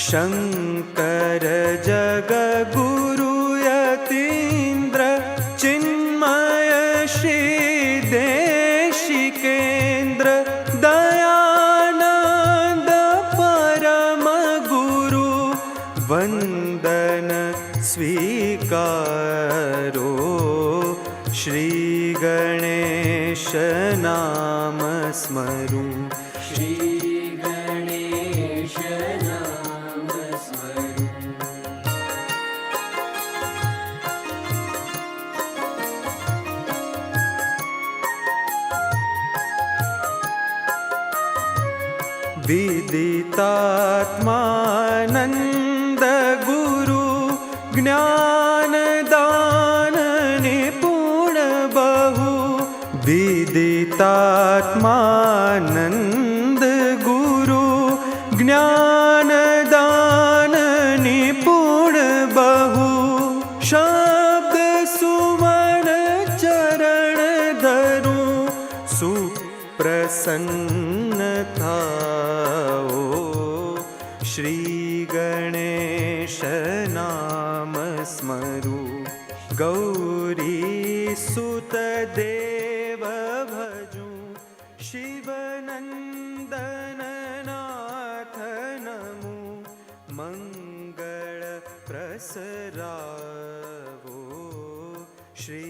शङ्कर जगगुरु यतीन्द्र चिन्मय श्रीदेशिकेन्द्र दयानन्द परम गुरु वन्दन स्वीकारो श्री गणेश नाम स्मरू श्री गणेश नाम स्मरू। विदितात्मानन्द गुरु ज्ञानदान निपुण बहु विदितात्मानन्द गुरु ज्ञानदान निपुण बहु शब्द सुमन चरण धरु सुप्रसन्न थाओ श्री गणेश नाम स्मरू गौरी सुत देव भजू शिवनंदन नाथ नमो मंगल प्रसरावो श्री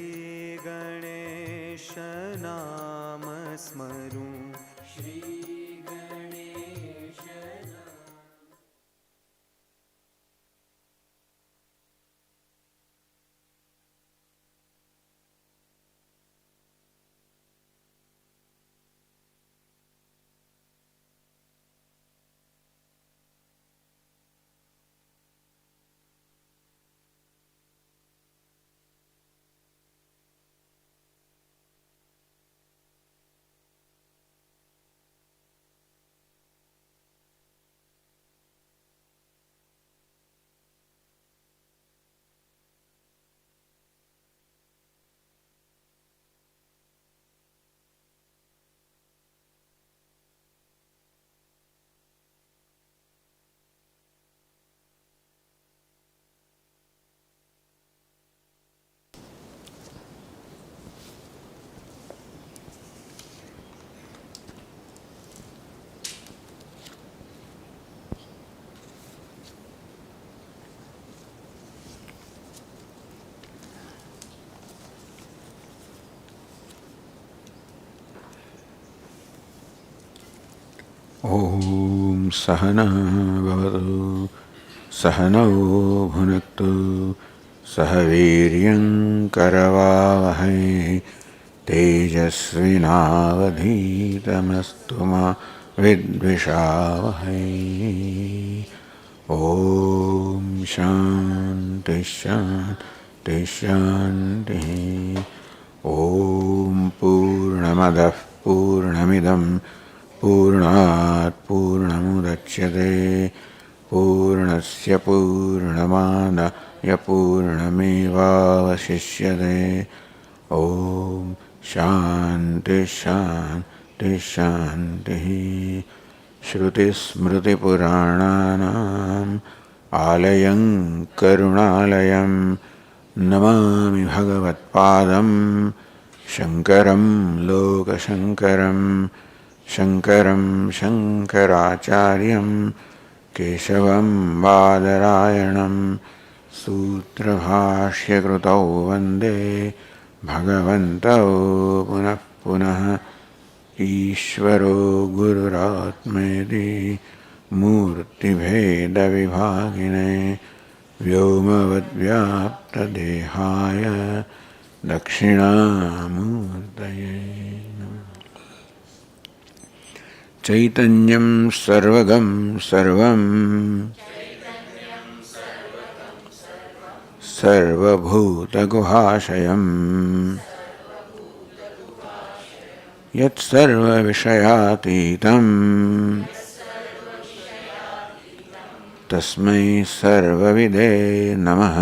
गणेश नाम स्मरू श्री गणेश नाम। ॐ सहना भवतु सहनौ भुनक्तु सह वीर्यं करवावहै तेजस्विनावधीतमस्तु मा विद्विषावहै। ॐ शान्ति शान्ति शान्तिः। ॐ पूर्णमदः पूर्णमिदं पूर्णात् पूर्णमुदच्यते पूर्णस्य पूर्णमादाय पूर्णमेवावशिष्यते। ॐ शान्ति शान्ति शान्तिः। श्रुतिस्मृतिपुराणानाम् आलयं करुणालयं नमामि भगवत्पादं शङ्करं लोकशङ्करं शङ्करं शङ्कराचार्यं केशवं बादरायणं सूत्रभाष्यकृतौ वन्दे भगवन्तौ पुनः पुनः। ईश्वरो गुरुरात्मेति मूर्तिभेदविभागिने व्योमवद्व्याप्तदेहाय दक्षिणामूर्तये नमः। चैतन्यं सर्वगं सर्वं सर्वभूतगुहाशयं यत्सर्वविषयातीतं तस्मै सर्वविदे नमः।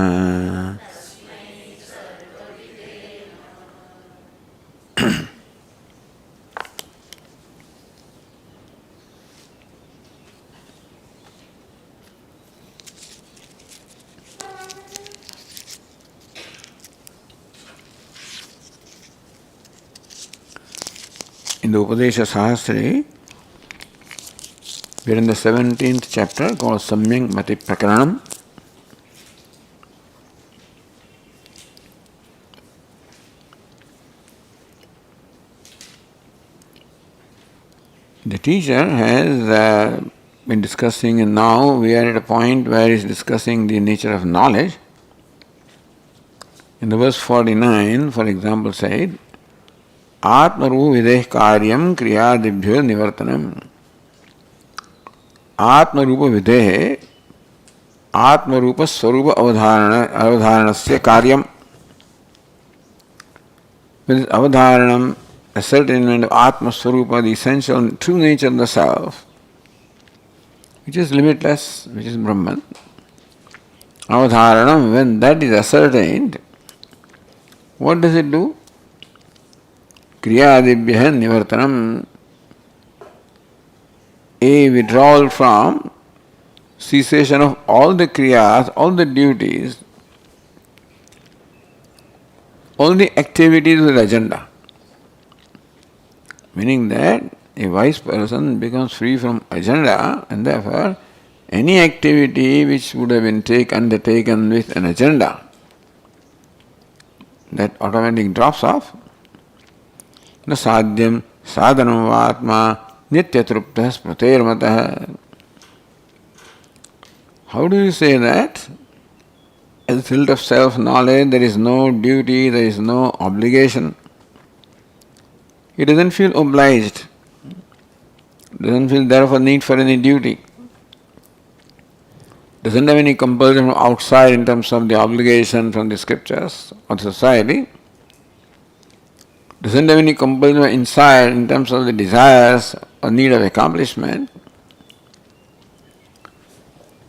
In the UpadeshSahasri, we are in the 17th chapter called Samyak Mati Prakaranam. The teacher has been discussing, and now we are at a point where he is discussing the nature of knowledge. In the verse 49, for example, said, Atmaru videh karyam kriyadibhyo nivartanam. Atmarupa videhe, Atmarupa swarupa avadharanasya karyam. With avadharanam, ascertainment of Atma Swarupa, the essential true nature of the self, which is limitless, which is Brahman. Avadharanam, when that is ascertained, what does it do? Kriyadibhya nivartanam, a withdrawal from cessation of all the kriyas, all the duties, all the activities with agenda. Meaning that a wise person becomes free from agenda, and therefore any activity which would have been undertaken with an agenda, that automatically drops off. Na sadhyam sadhanam vatma nityatruptah smrtermatah. How do you say that? As a result of self-knowledge, there is no duty, there is no obligation. He doesn't feel obliged, doesn't feel therefore need for any duty, doesn't have any compulsion from outside in terms of the obligation from the scriptures or the society, doesn't have any compulsion from inside in terms of the desires or need of accomplishment.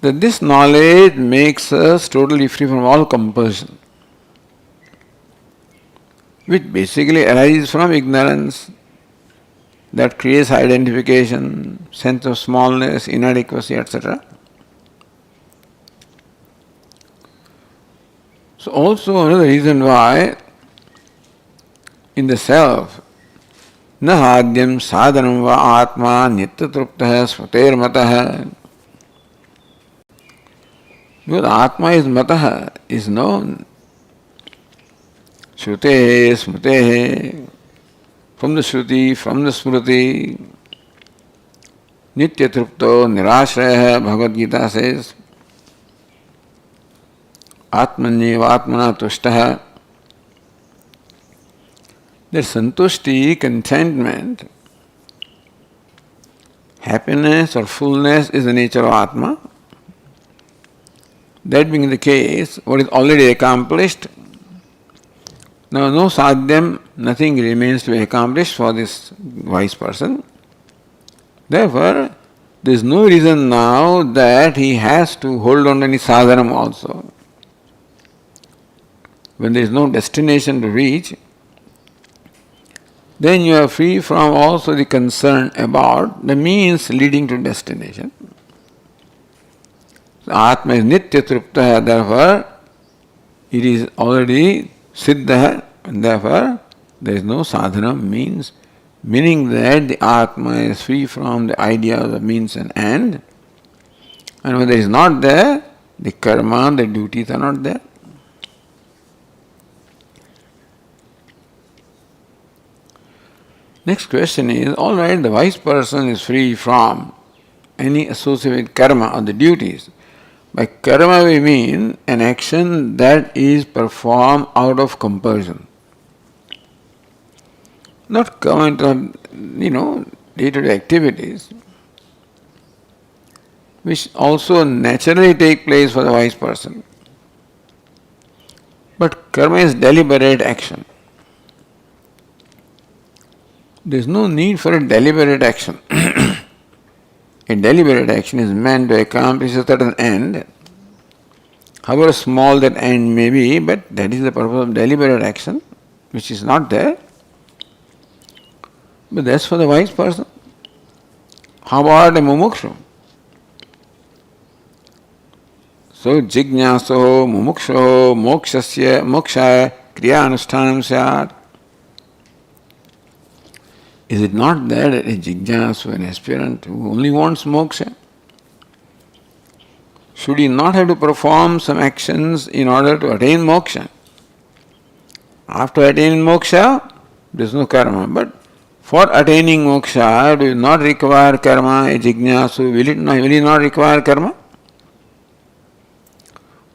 That this knowledge makes us totally free from all compulsion, which basically arises from ignorance that creates identification, sense of smallness, inadequacy, etc. So also another reason why in the self, na hadyam sadhanam va atma nityatruptah smrtermatah. Because atma is matah, is known. Shrutehe, smritehe, from the Shruti, from the Smriti, Nitya Trupto, Nirashraya, Bhagavad Gita says, Atmanyeva Atmana Tushtaha. That santushti, contentment, happiness or fullness is the nature of Atma. That being the case, what is already accomplished, now no sadhyam, nothing remains to be accomplished for this wise person. Therefore, there is no reason now that he has to hold on to any sadhanam also. When there is no destination to reach, then you are free from also the concern about the means leading to destination. So Atma is nitya trupta, therefore it is already siddha, and therefore there is no sadhana means, meaning that the Atma is free from the idea of the means and end, and when there is not there, the karma, the duties are not there. Next question is, alright, the wise person is free from any associated karma or the duties. By karma we mean an action that is performed out of compulsion. Not come into, day-to-day activities, which also naturally take place for the wise person. But karma is deliberate action. There is no need for a deliberate action. A deliberate action is meant to accomplish a certain end, however small that end may be, but that is the purpose of deliberate action, which is not there. But that's for the wise person. How about a mumukshu? So, jignaso, mumuksho, mokshaya, kriya anusthanam syat. Is it not that a jignasu, an aspirant who only wants moksha, should he not have to perform some actions in order to attain moksha? After attaining moksha, there is no karma. But for attaining moksha, do you not require karma? A jignasu, will he not require karma?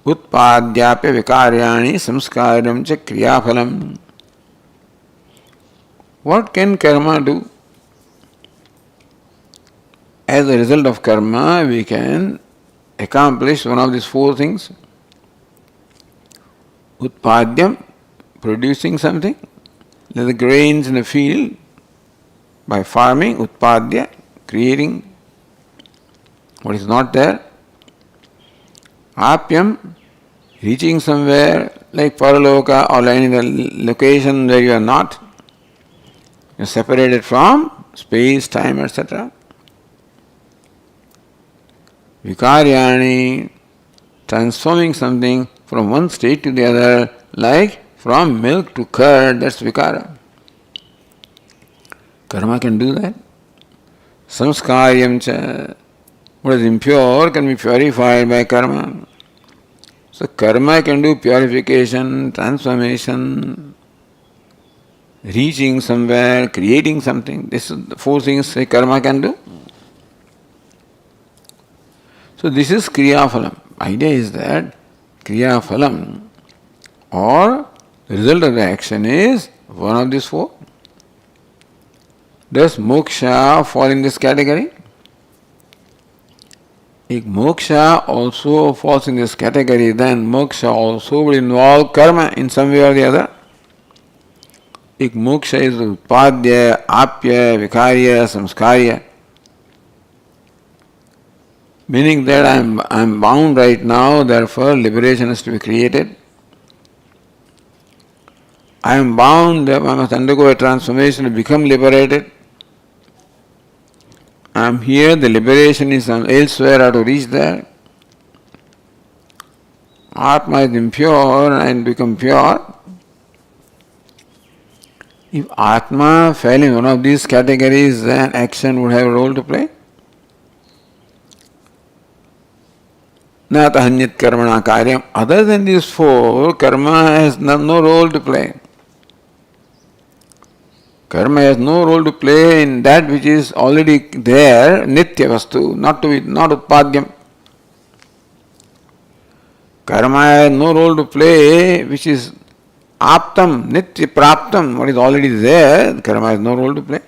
Utpadyapya vikaryani samskaram cha kriyaphalam. What can karma do? As a result of karma, we can accomplish one of these four things. Utpadyam, producing something, like the grains in a field, by farming, utpadya, creating what is not there. Apyam, reaching somewhere like paraloka or any location where you are not. You are separated from space, time, etc. Vikaryani, transforming something from one state to the other, like from milk to curd, that's vikara. Karma can do that. Samskaryam cha, what is impure can be purified by karma. So karma can do purification, transformation, reaching somewhere, creating something. This is the four things karma can do. So this is kriya phalam. Idea is that kriya phalam or the result of the action is one of these four. Does moksha fall in this category? If moksha also falls in this category, then moksha also will involve karma in some way or the other. If moksha is utpadya, apya, vikarya, samskarya, meaning that I am bound right now, therefore liberation has to be created. I am bound, I must undergo a transformation to become liberated. I am here, the liberation is elsewhere, I have to reach there. Atma is impure and become pure. If Atma fell in one of these categories, then action would have a role to play. Nata hanyat karmana karyam. Other than these four, karma has no role to play. Karma has no role to play in that which is already there, nitya vastu, not utpadyam. Karma has no role to play which is aptam, nitya praptam, what is already there, karma has no role to play.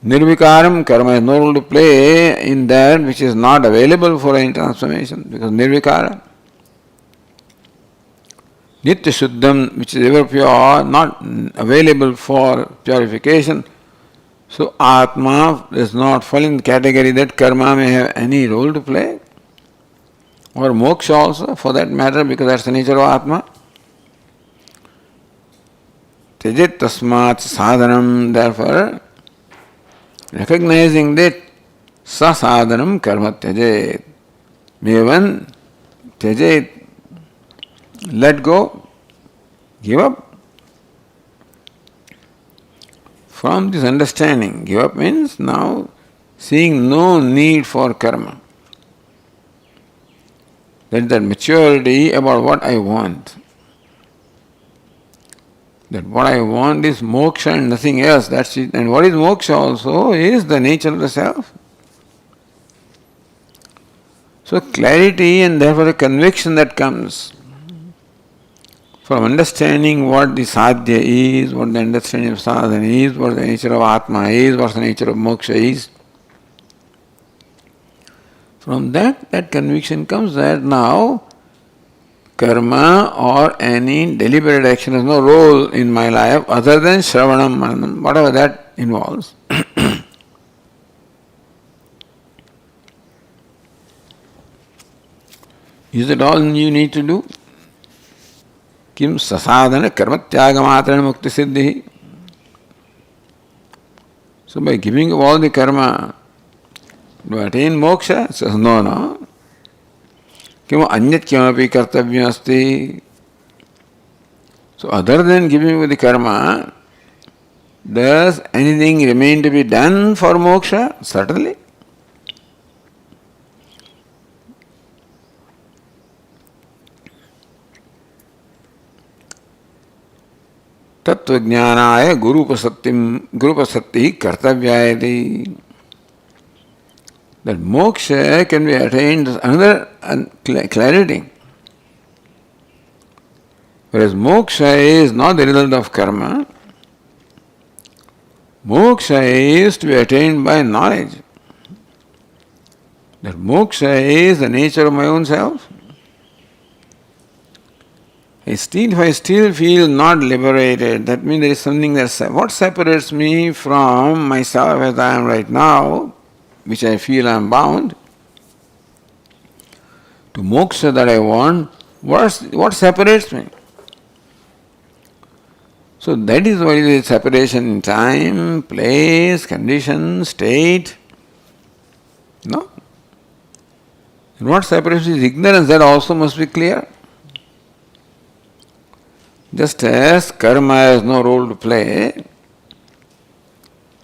Nirvikaram, karma has no role to play in that which is not available for any transformation, because nirvikara. Nitya Shuddham, which is ever pure, not available for purification. So Atma does not fall in the category that karma may have any role to play. Or moksha also, for that matter, because that's the nature of Atma. Tejit tasmat sadhanam, therefore, recognizing that sa sadhanam karma tejit. Mevan tejit, let go, give up. From this understanding, give up means now seeing no need for karma. That maturity about what I want. That what I want is moksha and nothing else, that's it. And what is moksha also is the nature of the self. So clarity and therefore a conviction that comes from understanding what the sadhya is, what the understanding of sadhana is, what the nature of Atma is, what the nature of moksha is. From that conviction comes that now karma or any deliberate action has no role in my life other than shravanam, mananam, whatever that involves. Is that all you need to do? Kim sasadhana karmatyagamatran mukti siddhi. So by giving up all the karma, do I attain moksha? Says no. Kim anyat kimapi kartavyam asti. So other than giving up the karma, Does anything remain to be done for moksha? Certainly. तत्वज्ञानाय गुरुपसत्ति कर्तव्यायति. That moksha can be attained, another clarity. Whereas moksha is not the result of karma, moksha is to be attained by knowledge. That moksha is the nature of my own self. If I still feel not liberated, that means there is something what separates me from myself as I am right now, which I feel I am bound, to moksha that I want, what separates me? So that is what is separation in time, place, condition, state. No? And what separates is ignorance, that also must be clear. Just as karma has no role to play,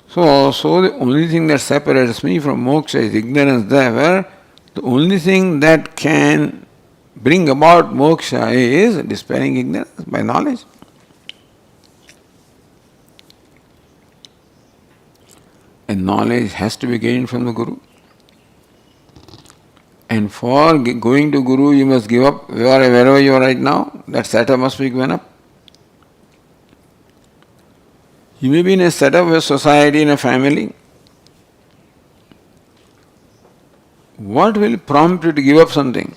so also the only thing that separates me from moksha is ignorance. Therefore, the only thing that can bring about moksha is dispelling ignorance by knowledge. And knowledge has to be gained from the Guru. And for going to Guru, you must give up wherever you are right now. That setup must be given up. You may be in a setup of a society, in a family. What will prompt you to give up something?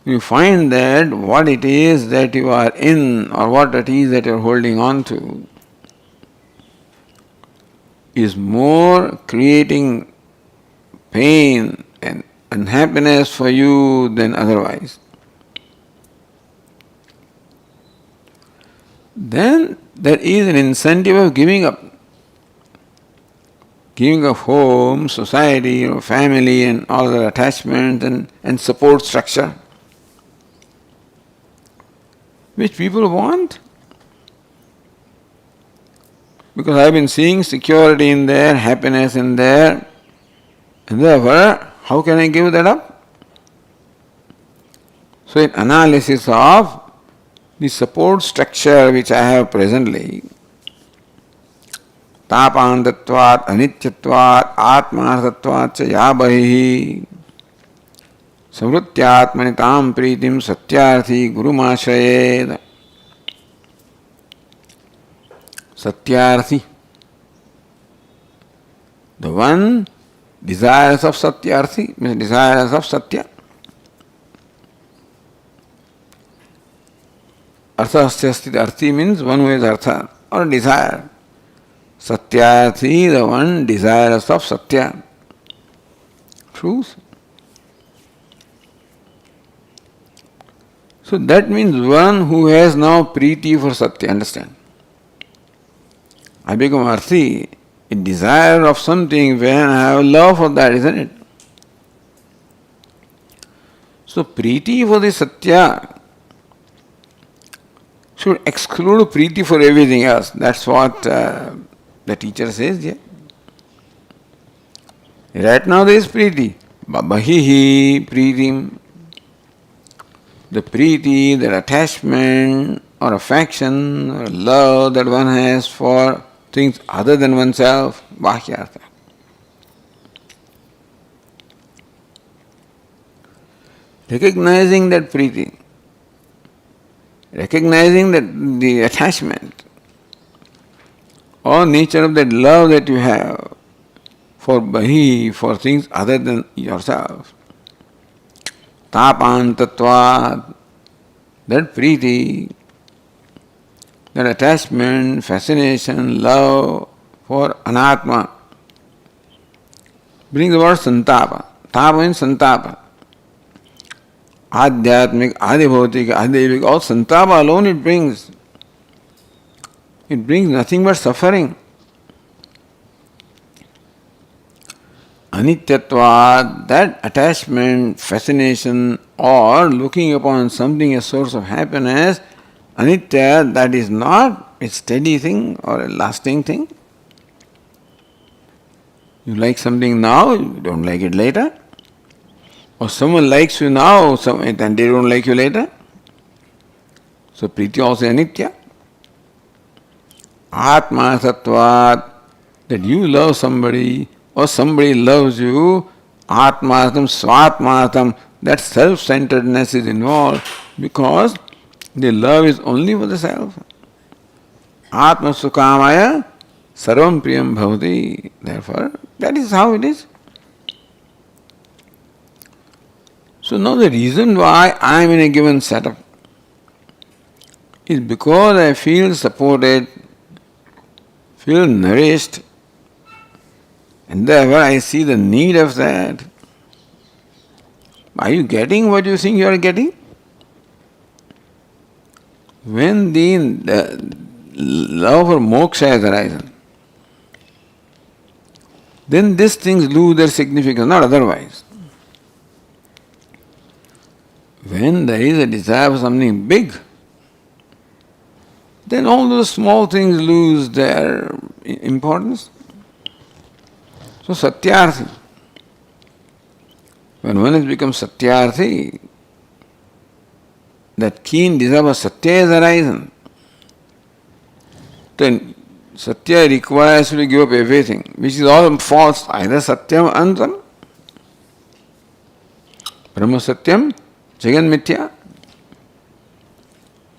You find that what it is that you are in, or what it is that you are holding on to, is more creating pain and unhappiness for you than otherwise. Then there is an incentive of giving up. Giving up home, society, family and all the attachment and support structure, which people want. Because I have been seeing security in there, happiness in there, and therefore, how can I give that up? So in analysis of the support structure which I have presently, tapantatvat, anityatvat, atmanartatvat cha yabahi, samrutyatmanitam pritim satyarthi gurumashrayed. Satyarthi, the one desirous of satyarthi, means desirous of satya. Arthasya arthi means one who has artha or desire. Satyarthi, the one desirous of satya, truth. So that means one who has now preeti for satya, understand? I become arthi, a desire of something when I have love for that, isn't it? So preeti for the satya should exclude preeti for everything else. That's what the teacher says here. Right now there is preeti. Bahihi preetim. The preeti, that attachment or affection or love that one has for things other than oneself, bahyartha. Recognizing that preeti, recognizing that the attachment or nature of that love that you have for bahi, for things other than yourself, tapantatvat, that preeti, that attachment, fascination, love for anatma, brings the word santapa. Tapa means santapa. Adhyatmik, adhibhautik, adhivik, all santapa alone it brings. It brings nothing but suffering. Anityatvat, that attachment, fascination, or looking upon something as source of happiness, anitya, that is not a steady thing or a lasting thing. You like something now, you don't like it later. Or someone likes you now, and they don't like you later. So Priti also anitya. Atma Sattvat, that you love somebody or somebody loves you, Atmatam Swatmatam, that self-centeredness is involved because the love is only for the self. Atma Sukamaya Sarvam Priyam Bhavati. Therefore, that is how it is. So now the reason why I am in a given setup is because I feel supported, feel nourished, and therefore I see the need of that. Are you getting what you think you are getting? When the love for moksha has arisen, then these things lose their significance, not otherwise. When there is a desire for something big, then all those small things lose their importance. So Satyarthi, when one has become Satyarthi, that keen desire for Satya has arisen, then Satya requires you to give up everything, which is all false, either Satyam Antam, Brahma Satyam, Jagan Mithya.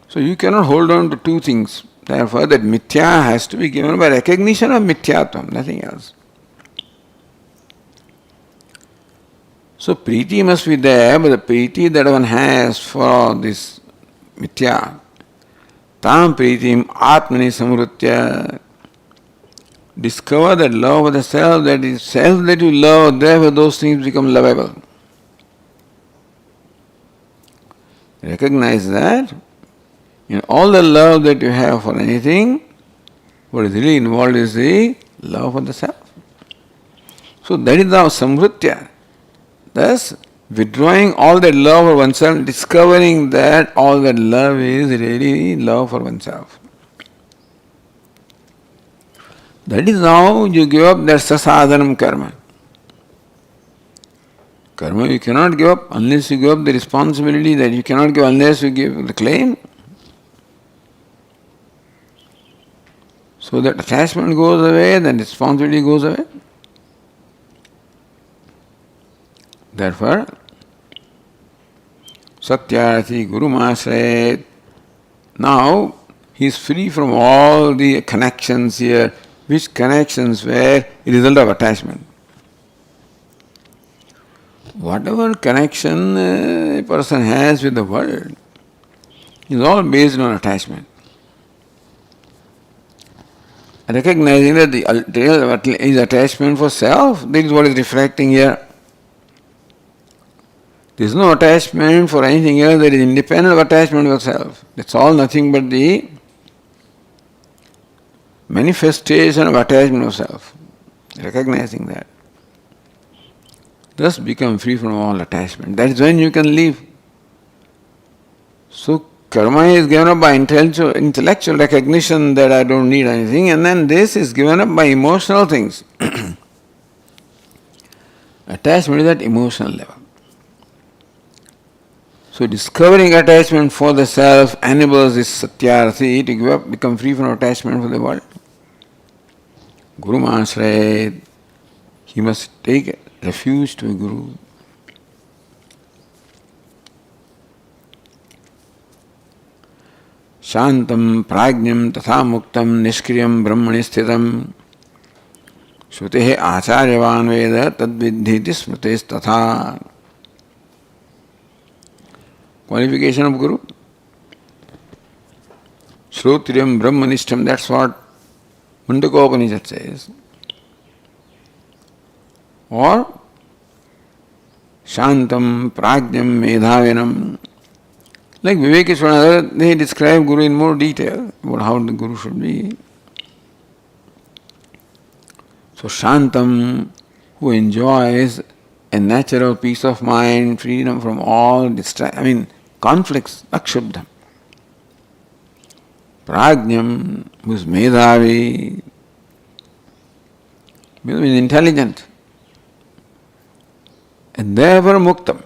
So you cannot hold on to two things. Therefore, that Mithya has to be given by recognition of Mithyatvam, nothing else. So Priti must be there, but the Priti that one has for this Mithya, Tam Pritim Atmani Samrutya, discover that love of the self, that is self that you love, therefore those things become lovable. Recognize that in all the love that you have for anything, what is really involved is the love for the self. So that is our samrutya. Thus, withdrawing all that love for oneself, discovering that all that love is really love for oneself. That is how you give up that sasadhanam karma. Karma you cannot give up unless you give up the responsibility, that you cannot give unless you give the claim. So that attachment goes away, then responsibility goes away. Therefore, Satyarthi Guru Mashrayet. Now he is free from all the connections here, which connections were a result of attachment. Whatever connection a person has with the world is all based on attachment. Recognizing that the ultimate is attachment for self, that is what is reflecting here. There is no attachment for anything else that is independent of attachment for self. It's all nothing but the manifestation of attachment of self. Recognizing that. Thus become free from all attachment. That is when you can live. So karma is given up by intellectual recognition that I don't need anything, and then this is given up by emotional things. Attachment is at emotional level. So discovering attachment for the self enables this satyarthi to give up, become free from attachment for the world. Guru Mashrayet, he must take refuge to a Guru. Shantam prajnam tatha muktam nishkriyam brahmani sthitam shrutehe acharyavan veda tadvidhiti smrutes tatha. Qualification of Guru. Shrotriyam brahmanishtam, that's what Mundakopanishad says. Or Shantam prajnam medhavinam. Like Vivekeshwara, they describe Guru in more detail about how the Guru should be. So Shantam, who enjoys a natural peace of mind, freedom from all conflicts, akshubdham. prajnam, who is medhavi, who is intelligent, and therefore muktam.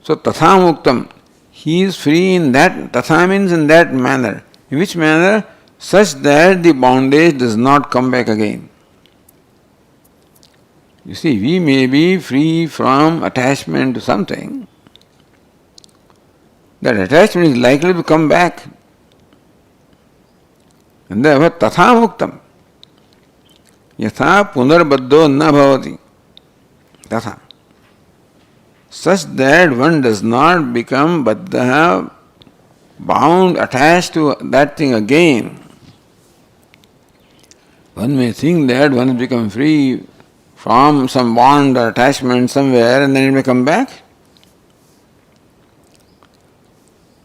So tatha muktam, he is free in that, tatha means in that manner. In which manner? Such that the bondage does not come back again. You see, we may be free from attachment to something. That attachment is likely to come back. And therefore, tatha muktam. Yatha punarbaddho na bhavati. Tatha. Such that one does not become baddha, bound, attached to that thing again. One may think that one has become free from some bond or attachment somewhere and then it may come back.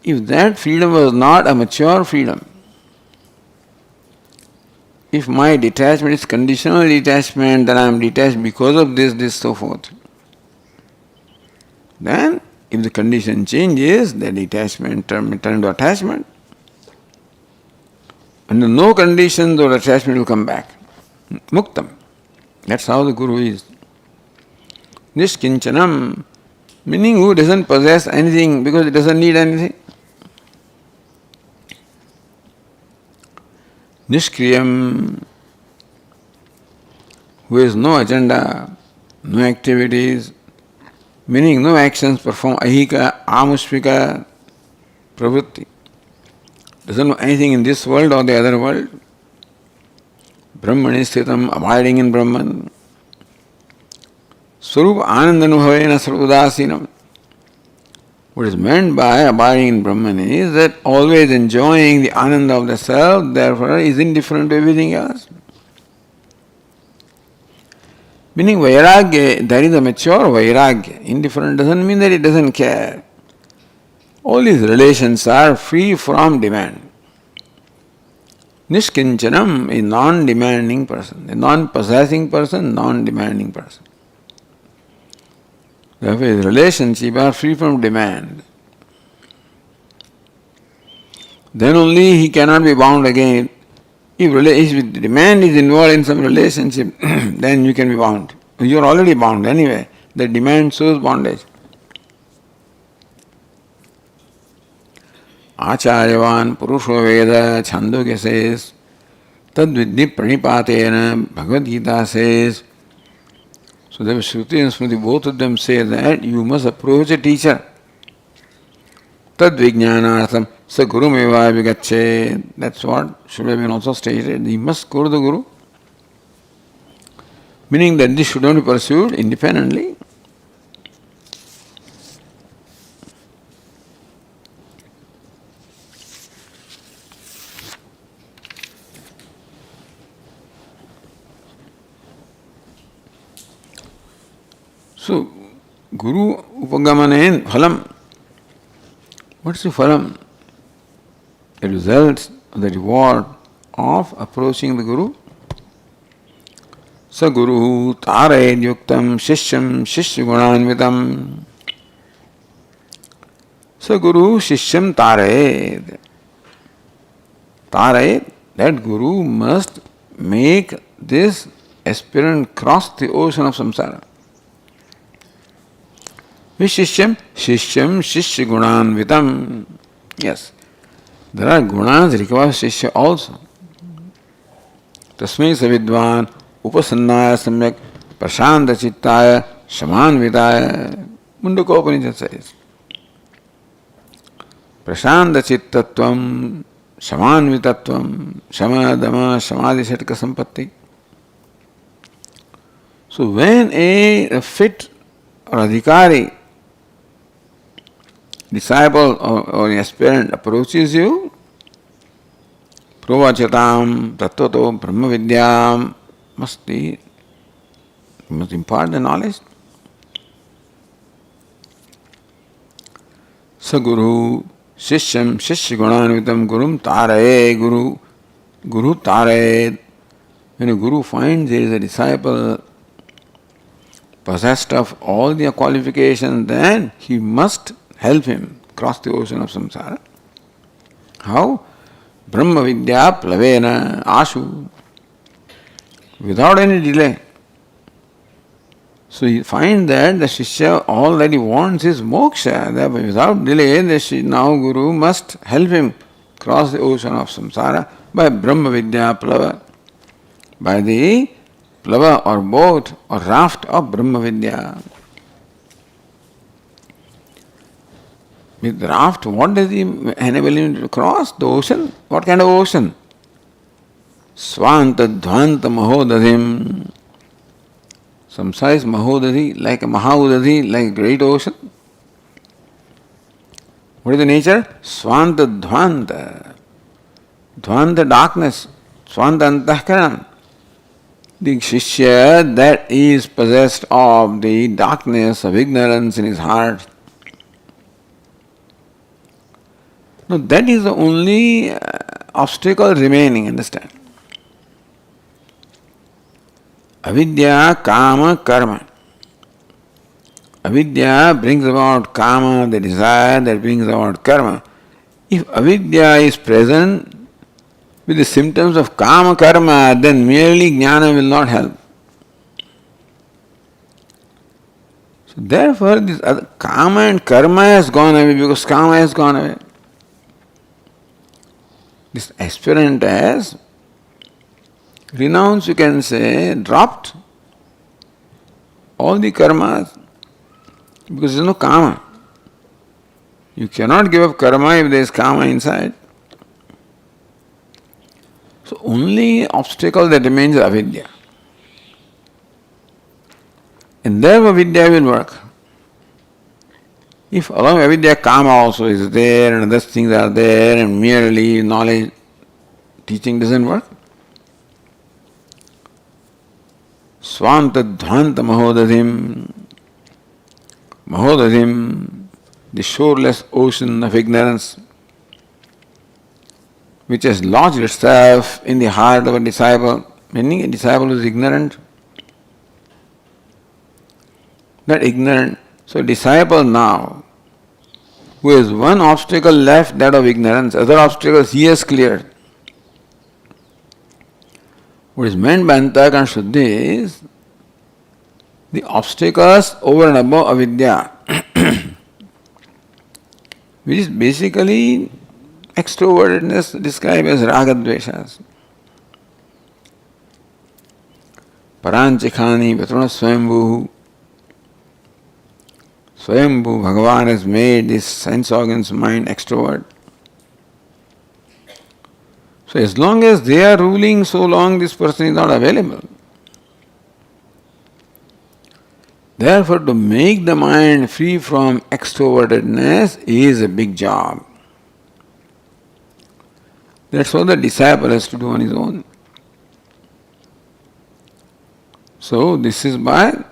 If that freedom was not a mature freedom, if my detachment is conditional detachment, then I am detached because of this, so forth. Then, if the condition changes, the detachment turn to attachment. Under no conditions or attachment will come back. Muktam. That's how the Guru is. Nishkinchanam, meaning who doesn't possess anything because it doesn't need anything. Nishkriyam, who has no agenda, no activities, meaning no actions performed, ahika, amushvika, pravritti. Doesn't know anything in this world or the other world. Brahmani sthitam, abiding in Brahman. Swarup anandanubhavena sarvadasinam. What is meant by abiding in Brahman is that always enjoying the ananda of the self, therefore is indifferent to everything else. Meaning vairagya, there is a mature vairagya. Indifferent doesn't mean that it doesn't care. All his relations are free from demand. Nishkinchanam, a non-demanding person, a non-possessing person, non-demanding person. Therefore, his relationships are free from demand. Then only he cannot be bound again. If demand is involved in some relationship, then you can be bound. You are already bound anyway. The demand shows bondage. Acharyavan Purusho Veda Chandogya says, Tadvidhi Pranipatena Bhagavad Gita says. So the Shruti and Smriti, both of them say that you must approach a teacher. Tadvijnanartham sa guru meva vigache. That's what should have been also stated. He must go to the Guru. Meaning that this should not be pursued independently. So, Guru Upagamanen Phalam. What's the phalam? The result, the reward of approaching the Guru. Sa Guru Tarayed Yuktam Shishyam Shishyagunanvitam. Sa Guru Shishyam Tarayed. Tarayed, that Guru must make this aspirant cross the ocean of samsara. Vishishyam, Shishyam, Shishyagunanvitam. Yes, there are gunas require Shishya also. Tasmai Savidvan, Upasannaya Samyak, Prashanta Chittaya, Shamanvitaya. Mundakopanishad says. Prashanta Chittatvam, Shamanvitatvam, Shama, Dama, Samadhi Shatka Sampatti. So when a fit or adhikari, disciple or aspirant approaches you, Provachatam, Tattvato, Brahma Vidyam, must impart the knowledge. Saguru, Shishyam, Shishyagunanvitam, Gurum Taraye, Guru Taraye. When a Guru finds there is a disciple possessed of all the qualifications, then he must help him cross the ocean of samsara. How? Brahma Vidya Plavena Ashu. Without any delay. So you find that the Shishya, all that he wants is moksha. Therefore, without delay, now Guru must help him cross the ocean of samsara by Brahma Vidya Plava. By the plava or boat or raft of Brahma Vidya. With raft, what does he enable him to cross? The ocean? What kind of ocean? Swanta Dhvanta Mahodadhim. Samsara is Mahodadhi, like a Mahaudadhi, like a great ocean. What is the nature? Swanta Dhvanta. Dhvanta, darkness. Swanta Antahkaran. The Shishya that is possessed of the darkness of ignorance in his heart. No, that is the only obstacle remaining, understand. Avidya, kama, karma. Avidya brings about kama, the desire that brings about karma. If avidya is present with the symptoms of kama, karma, then merely jnana will not help. So therefore, this other, kama and karma has gone away because kama has gone away. This aspirant has renounced, you can say, dropped all the karmas because there is no kama. You cannot give up karma if there is kama inside. So only obstacle that remains is avidya. And therefore vidya will work. If along avidya kama also is there and other things are there and merely knowledge, teaching doesn't work. Swanta Dhvanta Mahodadhim. Mahodadhim, the shoreless ocean of ignorance, which has lodged itself in the heart of a disciple, meaning a disciple who is ignorant. Not ignorant. So, disciple now, who has one obstacle left, that of ignorance, other obstacles he has cleared. What is meant by Antakarana Shuddhi is the obstacles over and above avidya, which is basically extrovertedness described as ragadveshas. Paranchikhani Vatruna Swayambhu. Swayambhu, Bhagavan has made this sense organs mind extrovert. So as long as they are ruling, so long this person is not available. Therefore, to make the mind free from extrovertedness is a big job. That's what the disciple has to do on his own. So this is by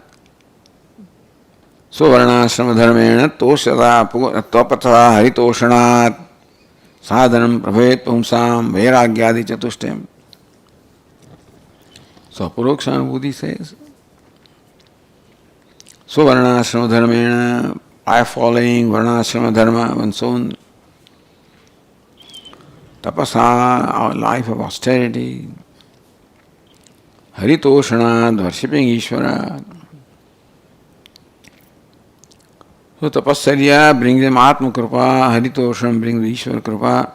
Sovarnashrama dharmena toshada tvapatha haritoshanat sadhanam prabhet pumsam vairagyadi chatushtem. So Purokshanabhuti says, Sovarnashrama dharmena, by following Varnashrama dharma and so on, tapasa, our life of austerity, haritoshanat, worshipping Ishvara. So tapasarya brings them Atma Krupa, Haritoshanam brings the Ishvara Krupa.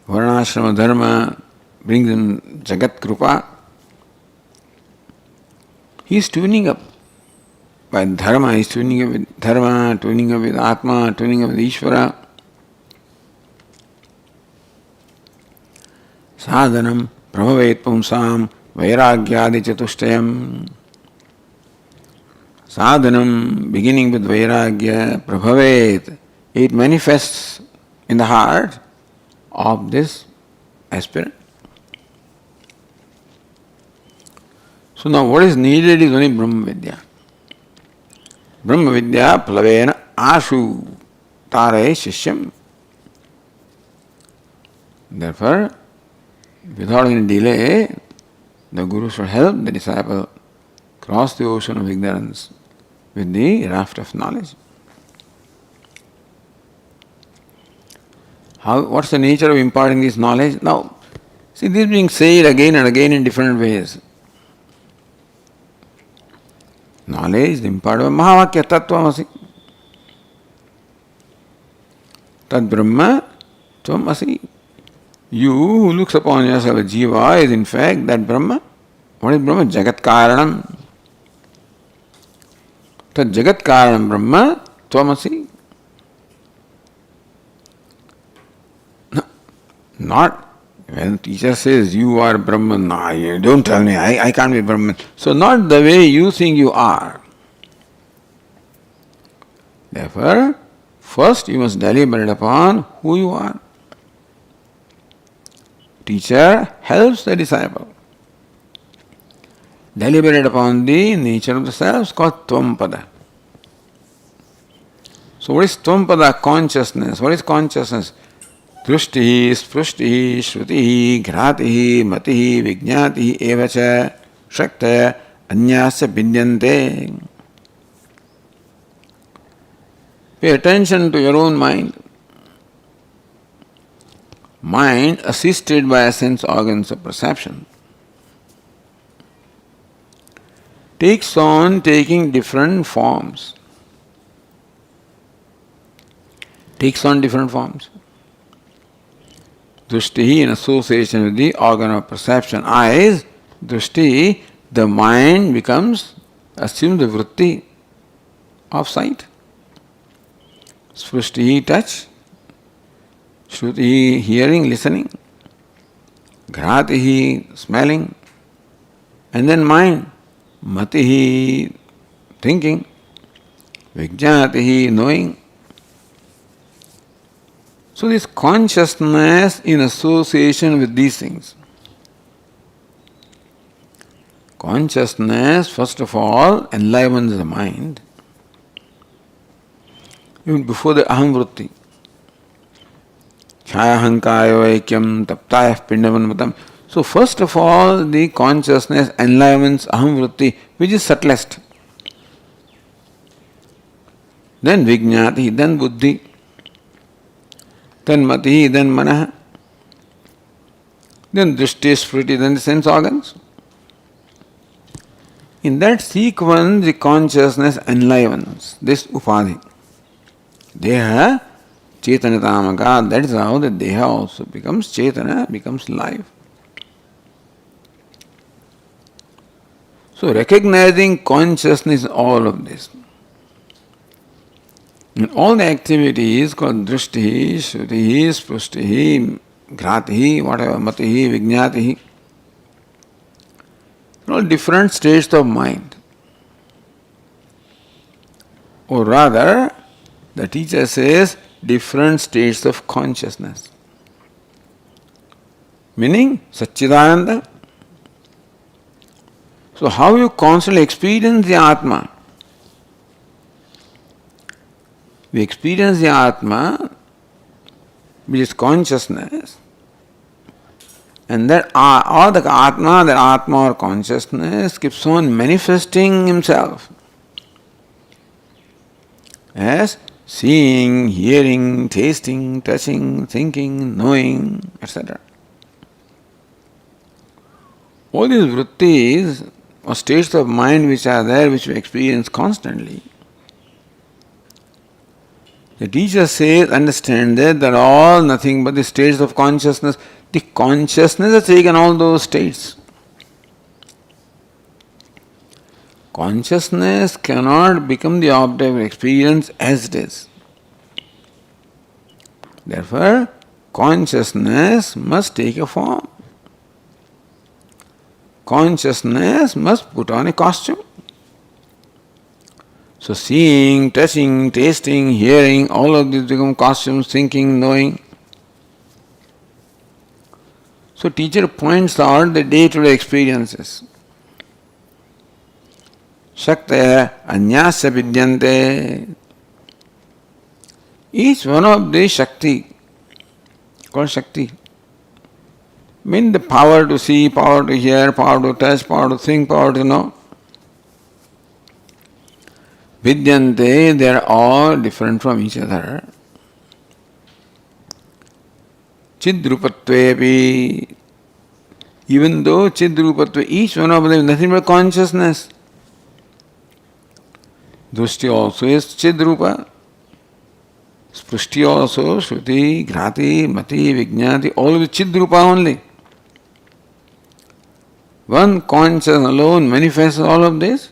Varnashrama Dharma brings them Jagat Krupa. He is tuning up. By Dharma, he is tuning up with Dharma, tuning up with Atma, tuning up with Ishvara. Sadhanam prabhavet pumsam vairagyadi chatushtayam. Sadhanam, beginning with vairagya, prabhavet, it manifests in the heart of this aspirant. So now what is needed is only Brahma Vidya. Brahma Vidya plavena ashu tare shishyam. Therefore, without any delay, the Guru should help the disciple cross the ocean of ignorance with the raft of knowledge. What's the nature of imparting this knowledge? Now, see, this is being said again and again in different ways. Knowledge, imparted by Mahavakya Tattvamasi. Tad Brahma Tvamasi. You who looks upon yourself as Jiva is in fact that Brahma. What is Brahma? Jagat Karanam. Tad Jagat Karanam Brahma Tvamasi. Not when teacher says you are Brahman, no, don't tell me, I can't be Brahman. So not the way you think you are. Therefore, first you must deliberate upon who you are. Teacher helps the disciple. Deliberate upon the nature of the self, called Tvampada. So what is Tvampada? Consciousness. What is consciousness? Drushti, sprushti, shruti, ghrati, mati, vijnati, evacha, shakta, anyasya vidyante. Pay attention to your own mind. Mind assisted by sense organs of perception takes on taking different forms. Takes on different forms. Drushti in association with the organ of perception. Eyes, drushti, the mind assumes the vritti of sight. Sprushti, touch. Shruti, hearing, listening. Ghrati, smelling. And then mind. Mati, thinking. Vijnati, knowing. So this consciousness in association with these things. Consciousness, first of all, enlivens the mind. Even before the aham vritti. Chhayahankayo ekyam taptayah pindamanmatam. So first of all, the consciousness enlivens aham vritti, which is subtlest. Then vijnati, then buddhi. Then mati, then manah. Then drishti, spruti, then the sense organs. In that sequence, the consciousness enlivens this upadhi. Deha, Chaitanya-tamaka, that is how the Deha also becomes Chaitanya, becomes life. So recognizing consciousness, all of this. In all the activities called drishti, shruti, sprushti, ghrati, whatever, mati, vijnati, all different states of mind. Or rather, the teacher says different states of consciousness. Meaning Satchidananda. So how you constantly experience the Atma? We experience the Atma, which is consciousness, and that or the Atma or consciousness keeps on manifesting himself as seeing, hearing, tasting, touching, thinking, knowing, etc. All these vrittis or states of mind which are there, which we experience constantly. The teacher says, understand that they are all nothing but the states of consciousness. The consciousness has taken all those states. Consciousness cannot become the object of experience as it is. Therefore, consciousness must take a form. Consciousness must put on a costume. So seeing, touching, tasting, hearing, all of these become costumes, thinking, knowing. So teacher points out the day-to-day experiences. Shaktaya anyasya vidyante. Each one of the Shakti, called Shakti, mean the power to see, power to hear, power to touch, power to think, power to know. Vidyante, they are all different from each other. Chidrupatvepi. Even though Chidrupatva, each one of them is nothing but consciousness. Drushti also is Chidrupa. Sprushti also, Shruti, Grati, Mati, Vijnati, all with Chidrupa only. One consciousness alone manifests all of this.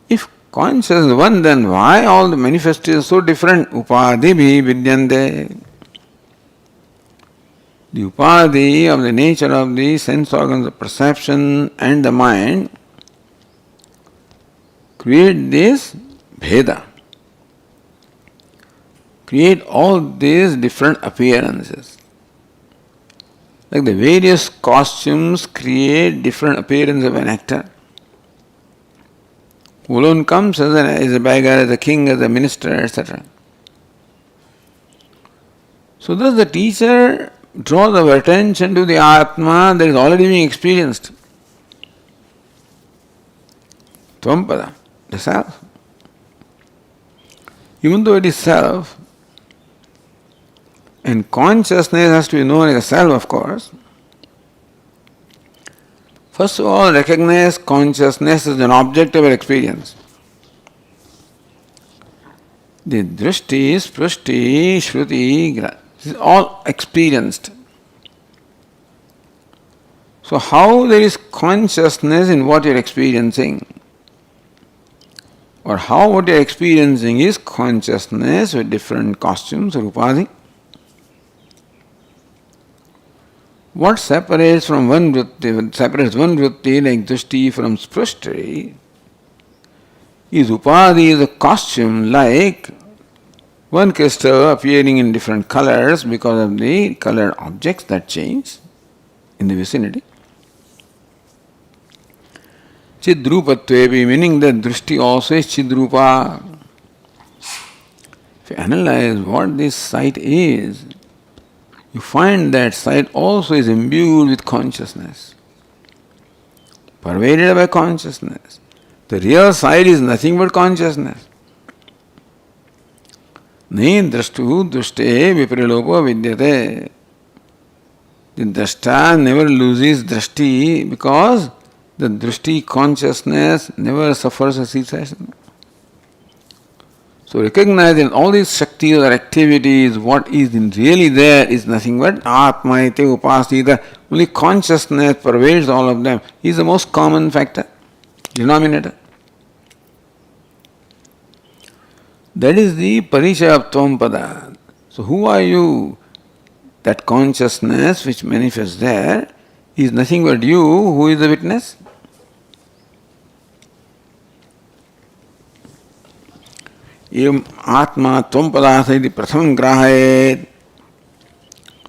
If consciousness is one, then why all the manifestations so different? Upadibhi vidyante. The upadhi of the nature of the sense organs of perception and the mind create this bheda, create all these different appearances. Like the various costumes create different appearance of an actor. Who alone comes as a beggar, as a king, as a minister, etc. So thus the teacher draws our attention to the Atma that is already being experienced. Tvampada, the self. Even though it is self, and consciousness has to be known as a self, of course. First of all, recognize consciousness as an object of our experience. The drishti, sprushti, shruti, this is all experienced. So how there is consciousness in what you are experiencing? Or how what you are experiencing is consciousness with different costumes or upadhi? What separates from one vritti, separates one vritti like drishti from sprushti is upadhi is a costume like one crystal appearing in different colors because of the color objects that change in the vicinity. Chidrupatvepi, meaning that drishti also is chidrupa. If you analyze what this sight is, you find that sight also is imbued with consciousness, pervaded by consciousness. The real sight is nothing but consciousness. Nahi drashtu drushte viprilopo vidyate. The drashta never loses drashti because the drishti consciousness never suffers a cessation. So recognizing all these shaktis or activities, what is really there is nothing but Atma ite upasita. Only consciousness pervades all of them. Is the most common factor, denominator. That is the paricaya of Tvampada. So who are you? That consciousness which manifests there is nothing but you. Who is the witness? Evam Atma Tvampadasa iti pratham grahayet.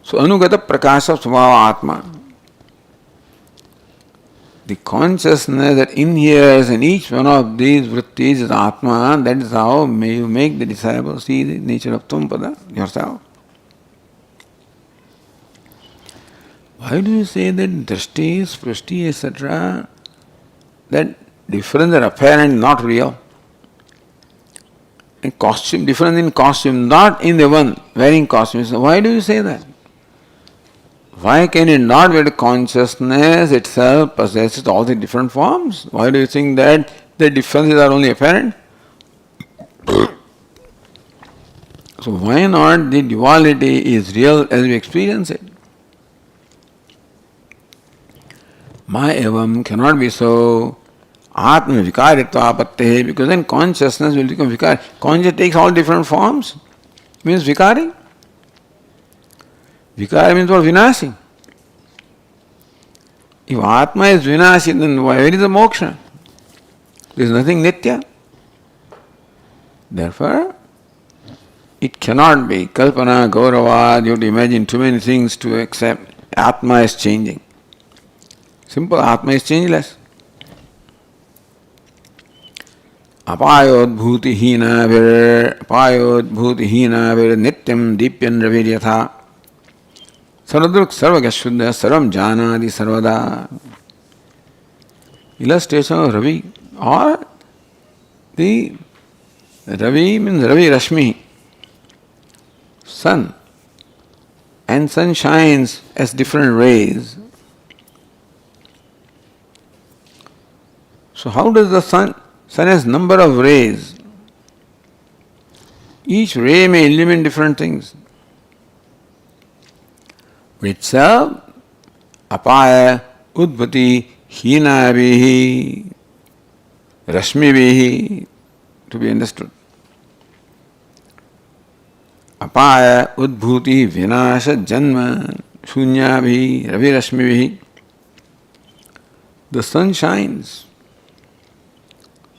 So anugata prakasha svabhava Atma. The consciousness that inheres in each one of these vrittis is Atma. That is how you make the disciple see the nature of Tvampada yourself. Why do you say that drishti, sprushti, etc., that difference are apparent, not real? In costume, difference in costume, not in the one wearing costume. So why do you say that? Why can it not be that consciousness itself possesses all the different forms? Why do you think that the differences are only apparent? So why not the duality is real as we experience it? My evam cannot be so. Atma vikaritva apatte, because then consciousness will become vikari. Consciousness takes all different forms. Means vikari. Vikari means what? Vinasi. If Atma is vinasi, then where is the moksha? There is nothing nitya. Therefore, it cannot be kalpana, gaurava. You have to imagine too many things to accept. Atma is changing. Simple, Atma is changeless. Apayodbhuti hina vir nityam dipyan raviryatha sarvadruk sarvagashuddha sarvam janadi sarvada. Illustration of Ravi, or the Ravi means Ravi Rashmi, sun. and sun shines as different rays. So how does the sun? Sun has number of rays. Each ray may illumine different things. Itself, apaya, udbhati, hinavihi, rashmivihi, to be understood. Apaya, udbhuti, vinasha, janma, shunyabhi, ravirashmivihi. The sun shines.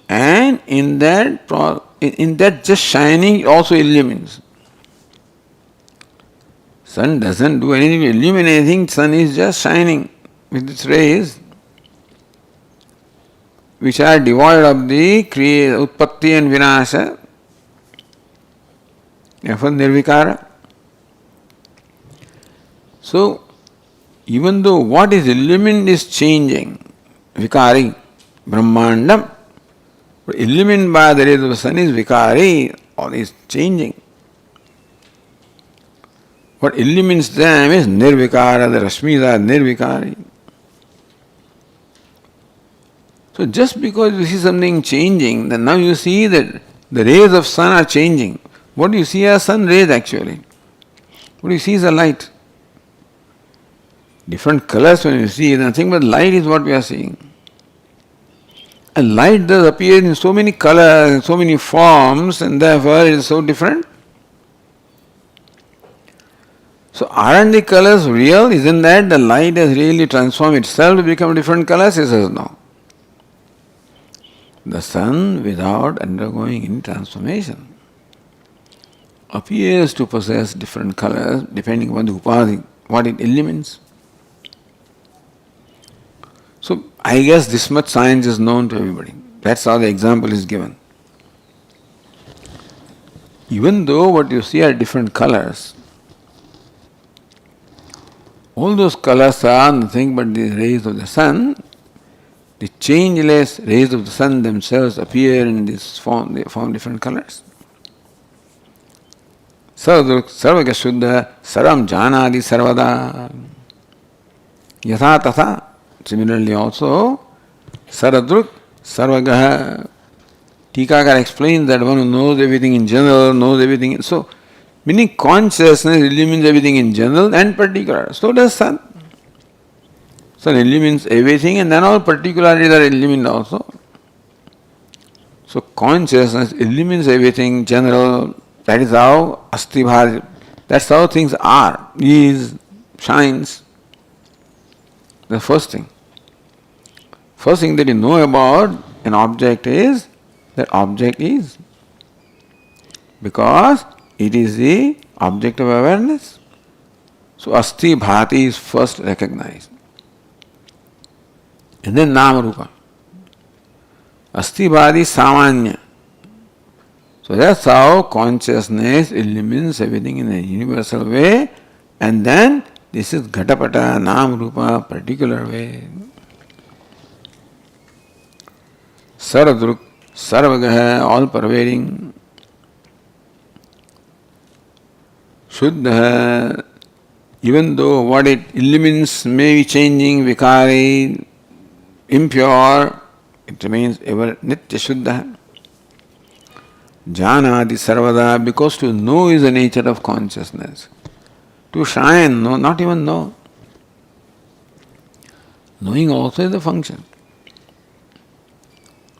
And in that just shining also illumines. Sun doesn't do anything to illumine anything, sun is just shining with its rays, which are devoid of the utpatti and vinasha, therefore nirvikara. So, even though what is illumined is changing, vikari, brahmandam, but illumined by the rays of the sun is vikari, all is changing. What illumines them is nirvikara, the rashmis are nirvikari. So just because you see something changing, then now you see that the rays of sun are changing. What do you see as sun rays actually? What you see is a light. Different colors when you see, nothing but light is what we are seeing. And light does appear in so many colors, in so many forms, and therefore it is so different. So aren't the colors real? Isn't that the light has really transformed itself to become different colors? He says no. The sun, without undergoing any transformation, appears to possess different colors depending on the upadhi, what it illumines. So I guess this much science is known to everybody. That's how the example is given. Even though what you see are different colors, all those colors are nothing but the rays of the sun. The changeless rays of the sun themselves appear in this form, they form different colors. Sarvadruk, sarvaga shuddha, sarvam janadi sarvada. Yatha tatha. Similarly also, Saradruk, Sarvagaha. Tikakar explains that one who knows everything in general, knows everything. So, meaning consciousness illumines everything in general and particular. So does sun. Sun illumines everything and then all particularities are illumined also. So consciousness illumines everything general. That is how asti bhari. That's how things are. Is, shines. The first thing. First thing that you know about an object is that object is. Because it is the object of awareness. So asti bhati is first recognized. And then nama rupa. Asti bhati samanya. So that's how consciousness illumines everything in a universal way, and then this is ghatapata, nama rupa, particular way. Saradruk, sarvagaha, all pervading. Shuddha, even though what it illumines may be changing, vikari, impure, it remains ever nitya shuddha. Janadi sarvada, because to know is the nature of consciousness. To shine, no, not even know. Knowing also is a function.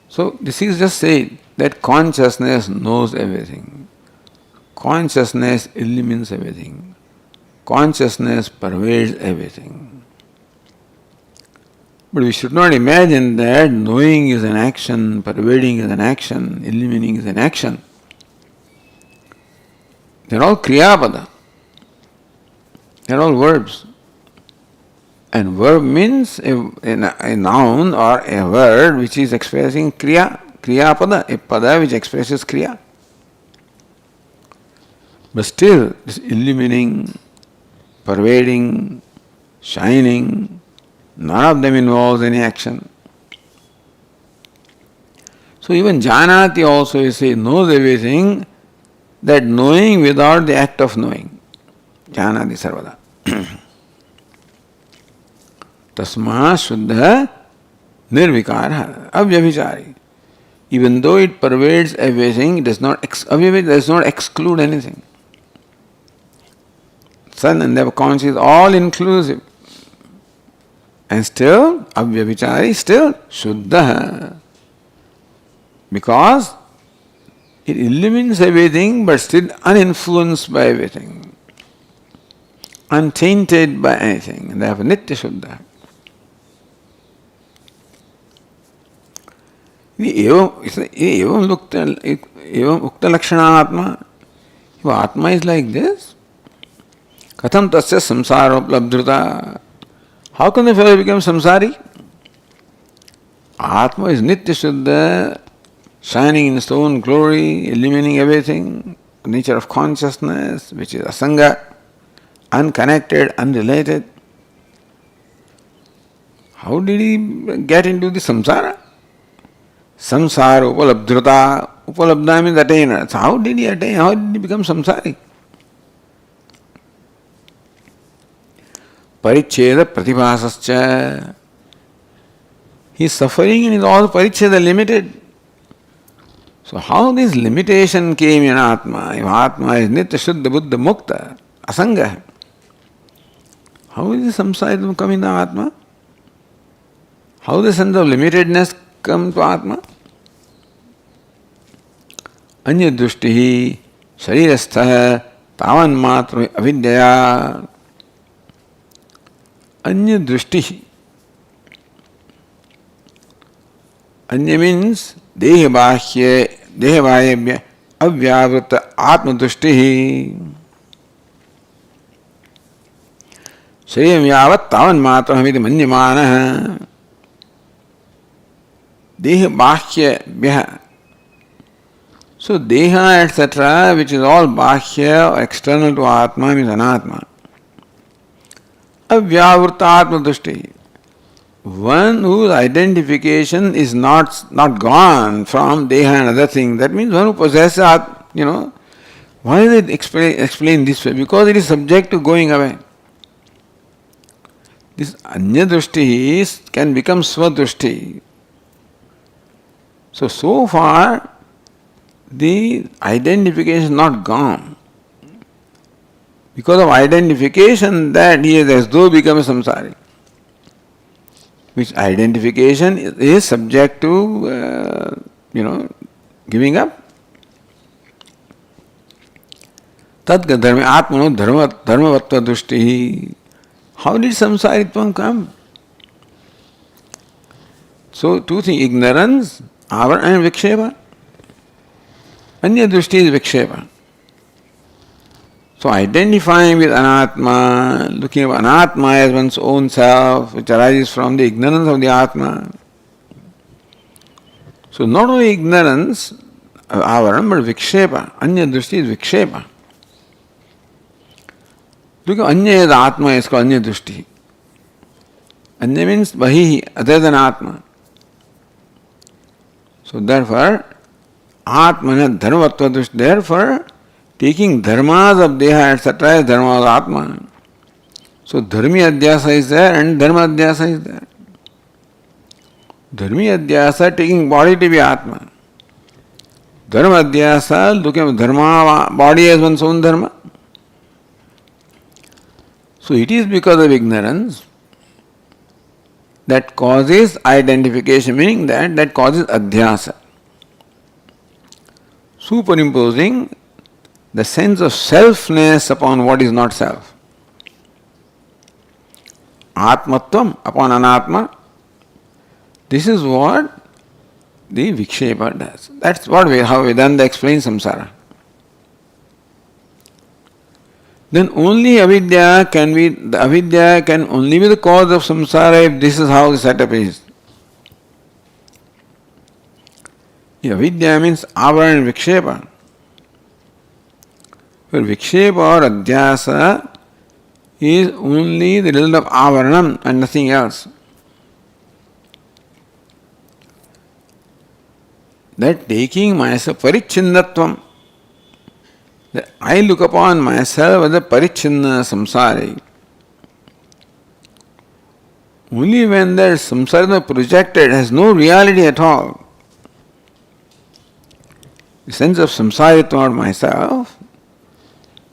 So this is just saying that consciousness knows everything. Consciousness illumines everything. Consciousness pervades everything. But we should not imagine that knowing is an action, pervading is an action, illumining is an action. They are all kriyapada. They are all verbs. And verb means a noun or a word which is expressing kriya. Kriyapada, a pada which expresses kriya. But still, this illumining, pervading, shining, none of them involves any action. So even janati also, you say, knows everything, that knowing without the act of knowing. Janati sarvada. Tasma Shuddha Nirvikara Avyabhichari. Even though it pervades everything, it does not exclude anything. Sun and their conscious is all inclusive. And still, Avyabhichari, still Shuddha. Because it illumines everything but still uninfluenced by everything. Untainted by anything. And therefore Nitya Shuddha. Evam Ukta Lakshana Atma. If Atma is like this, Katham Tasya Samsara Uplabdhrita. How can the fellow become samsari? Atma is Nitya Shuddha, shining in its own glory, illumining everything, the nature of consciousness, which is asanga, unconnected, unrelated. How did he get into the samsara? Samsara upalabdhrita. Upalabdha means attainer. So how did he attain? How did he become samsari? Paricheda pratibhasascha. He is suffering and is all paricheda limited. So how this limitation came in Atma? If Atma is Nitya Shuddha Buddha Mukta, Asanga, how will the samsara come in the Atma? How the sense of limitedness come to Atma? Anya Drushtihi Sharirastha Tavan Matra Avidyaya. Anya Drushtihi. Anya means Dehavayabhya Avyavruta Atma Drushtihi. Shariyam yavat tavan matra hamiti manyamana. Dehabhya. So Deha etc., which is all Bhashya or external to Atma, means Anatma. Avyavruta Atma Drushti. One whose identification is not gone from Deha and other things. That means one who possesses Atma, Why is it explained this way? Because it is subject to going away. This Anya Drushti can become Swadrushti. So far, the identification is not gone. Because of identification, that he has as though become a samsari. Which identification is subject to, giving up. Tadga dharma atmano dharmavatva drushti. How did samsaritvam come? So two things, ignorance, avar and vikshepa. Anya drushti is vikshepa. So identifying with anatma, looking at anatma as one's own self, which arises from the ignorance of the atma. So not only ignorance, avaram, but vikshepa. Anya drushti is vikshepa. Look at anya is atma, is called anya drushti. Anya means bahihi, other than atma. So therefore, atmana dharmavatva drushti. Therefore, taking dharmas of deha etc. is dharma of atma. So dharmi adhyasa is there and dharma adhyasa is there. Dharmi adhyasa taking body to be atma. Dharma adhyasa looking at dharma, body as one's own dharma. So it is because of ignorance that causes identification, meaning that causes adhyasa. Superimposing the sense of selfness upon what is not self. Atmatvam upon anatma. This is what the vikshepa does. That's how Vedanta explains samsara. Then only avidya can only be the cause of samsara if this is how the setup is. Avidya means avara and vikshepa. Where vikshepa or adhyasa is only the result of avaranam and nothing else. That taking myself, parichindatvam, that I look upon myself as a parichinna samsari. Only when that samsara projected has no reality at all, the sense of samsaritva or myself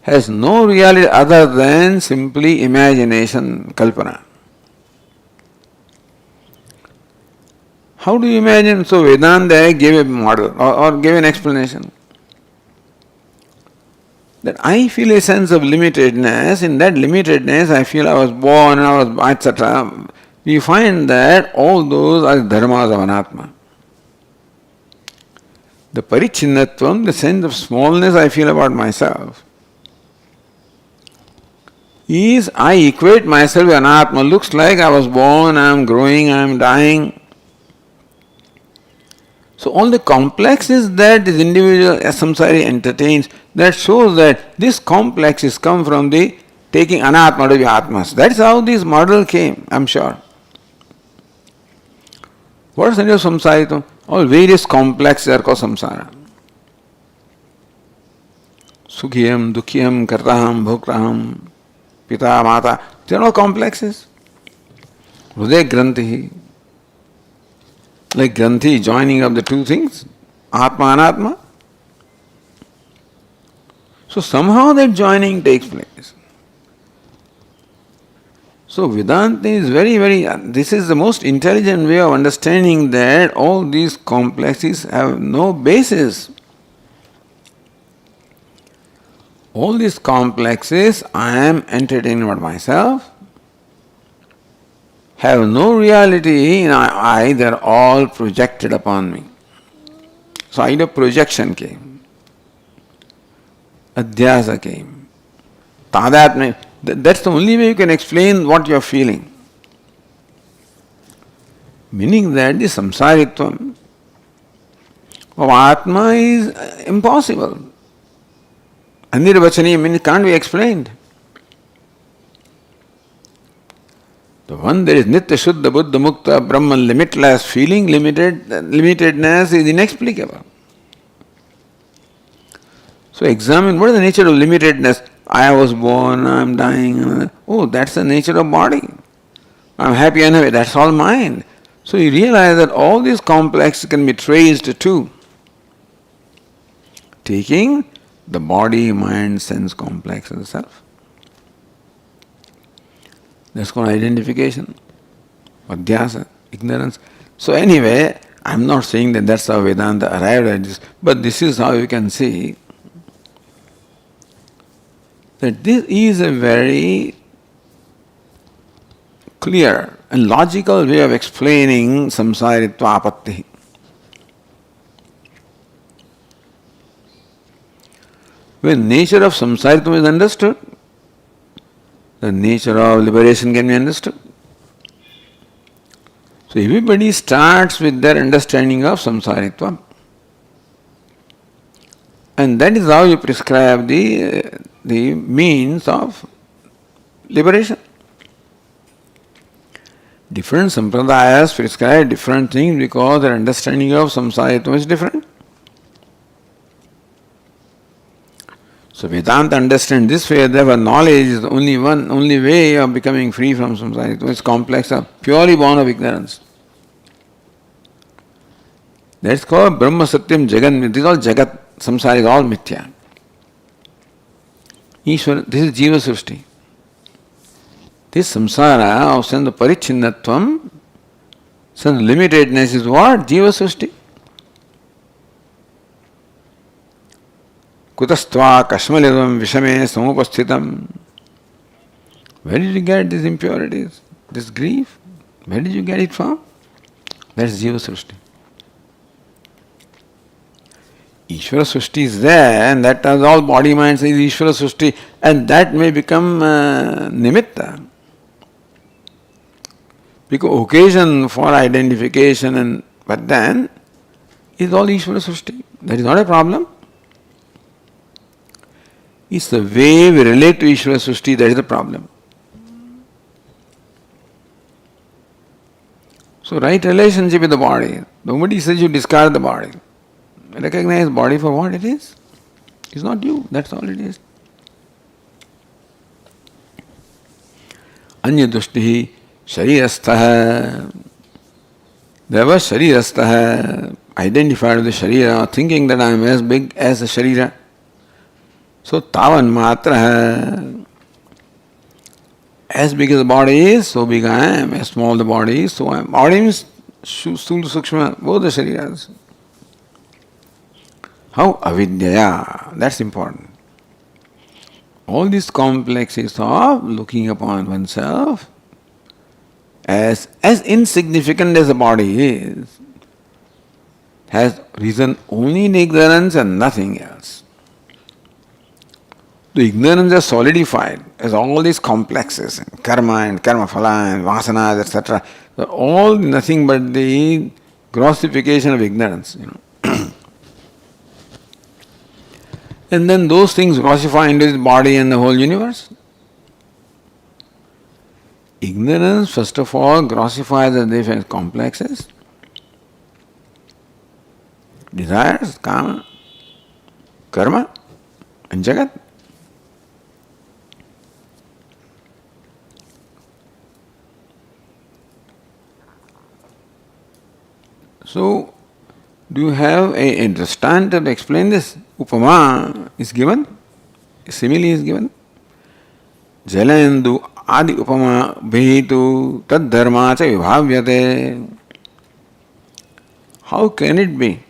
has no reality other than simply imagination, kalpana. How do you imagine? So Vedanta gave a model or gave an explanation. That I feel a sense of limitedness, in that limitedness I feel I was born, etc. We find that all those are dharmas of anatma. The parichinnatvam, the sense of smallness I feel about myself, is I equate myself with anatma. Looks like I was born, I am growing, I am dying. So all the complexes that this individual samsari entertains, that shows that this complex is come from the taking anatma to be atmas. That's how this model came, I'm sure. What is the name of samsaritam? All various complexes are called samsara. Sukhiyam, dukhiyam, kartaham, bhoktaham, pita, mata. They are all complexes. Hridaya granthi. Like granthi, joining of the two things, atma, anatma. So somehow that joining takes place. So Vedanta is this is the most intelligent way of understanding that all these complexes have no basis. All these complexes I am entertaining about myself, have no reality in I, they are all projected upon me. So idea of projection came. Adhyasa came. Tadatmya. That's the only way you can explain what you are feeling. Meaning that the samsaritvam of Atma is impossible. Anirvachaniya means it can't be explained. The one that is Nitya Shuddha Buddha Mukta Brahman, limitless, feeling limitedness is inexplicable. So examine what is the nature of limitedness. I was born, I am dying. Oh, that's the nature of body. I am happy and unhappy, that's all mind. So you realize that all these complexes can be traced to taking the body, mind, sense complex as self. That's called identification, adhyasa, ignorance. So anyway, I'm not saying that that's how Vedanta arrived at this, but this is how you can see that this is a very clear and logical way of explaining samsaritva apatti. When nature of samsaritva is understood, the nature of liberation can be understood. So everybody starts with their understanding of samsaritva. And that is how you prescribe the means of liberation. Different sampradayas prescribe different things because their understanding of samsaritva is different. So Vedanta understands this way, therefore knowledge is the only way of becoming free from samsara. It's complex, purely born of ignorance. That's called Brahma Satyam Jagan. This is all Jagat. Samsara is all mithya. Ishvara, this is Jiva Srishti. This samsara of sense of parichinnatvam, sense of limitedness is what? Jiva Srishti. Kutastva kashmalivam vishame samupasthitam. Where did you get these impurities, this grief? Where did you get it from? That's Jiva Srishti. Ishvara Srishti is there, and that is all body mind says Ishvara Srishti, and that may become nimitta. Because occasion for identification, but then is all Ishvara Srishti. That is not a problem. It's the way we relate to Ishvara Srishti that is the problem. So right relationship with the body. Nobody says you discard the body. Recognize body for what it is. It's not you, that's all it is. Anya dushti, Sharirastha. There was Sharirastha, identified with the Sharira, thinking that I am as big as the Sharira. So Tavan Matra, as big as the body is, so big I am. As small the body is, so I am. Body means Sthula Sukshma, both the Shariras. How avidya, that's important. All these complexes of looking upon oneself as insignificant as the body is, has risen only in ignorance and nothing else. The ignorance is solidified as all these complexes, and karma phala and vasanas, etc. All nothing but the grossification of ignorance, And then those things grossify into his body and the whole universe. Ignorance, first of all, grossifies the different complexes, desires, kama, karma, and jagat. So, do you have a drishtanta to explain this? Upama is given, a simile is given. Jalandu adi upama bhetu tad dharma cha vibhavyate. How can it be